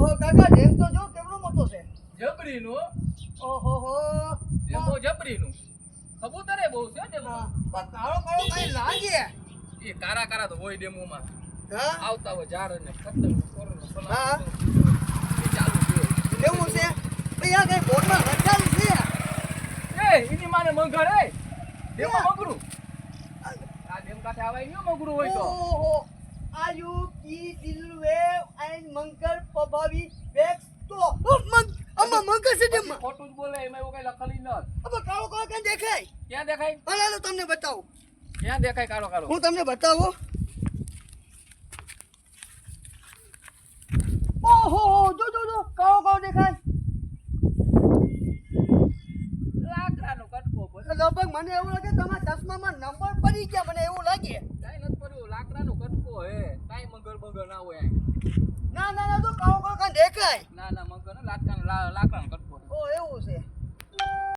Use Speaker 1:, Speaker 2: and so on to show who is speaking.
Speaker 1: ઓહો કાકા ડેમ તો જો કેવડો મોટો છે.
Speaker 2: જબરીનું
Speaker 1: ઓહો હો.
Speaker 2: ડેમો જબરીનું કબૂતરે બહુ છે ડેમો
Speaker 1: પણ કાળો કાળો કઈ લાગે.
Speaker 2: એ કારા કારા તો હોય ડેમોમાં
Speaker 1: હા
Speaker 2: આવતા હોય ઝાડ અને પતંગ કોરોનો
Speaker 1: હા.
Speaker 2: એ ચાલુ છે
Speaker 1: કેવું છે ભાઈ આ કઈ બોટમાં લખાયું છે.
Speaker 2: એ એની માને મંગળ એ ડેમો મગરું આ ડેમ કાંઠે આવાય નહીં મગરું હોય તો
Speaker 1: ઓહો આયુ કી દિલવે એન્ડ મંગળ પભાવી બેક્સ તો અમ્મા મંગળ છે ડેમમાં.
Speaker 2: ખોટું જ બોલે એમાં એવું કઈ લખેલી નથી
Speaker 1: અબ કાળો કાળો કઈ દેખાય.
Speaker 2: ક્યાં દેખાય
Speaker 1: હાલો તમને બતાવું.
Speaker 2: ક્યાં દેખાય કાળો કાળો
Speaker 1: હું તમને બતાવું. ઓહો જો જો જો કાળો કાળો દેખાય.
Speaker 2: લાકડાનો કટકો બોલ
Speaker 1: લગભગ મને એવું લાગે તમારા ચશ્મામાં નંબર પડી ગયા મને એવું લાગે.
Speaker 2: કાઈ નથી પડ્યું લાકડાનો કટકો હે કાઈ મગર બગર ના હોય
Speaker 1: ના ના ના તો કાળો કાળો કઈ દેખાય.
Speaker 2: ના ના મગર ને લાકડાનો લાકડાનો કટકો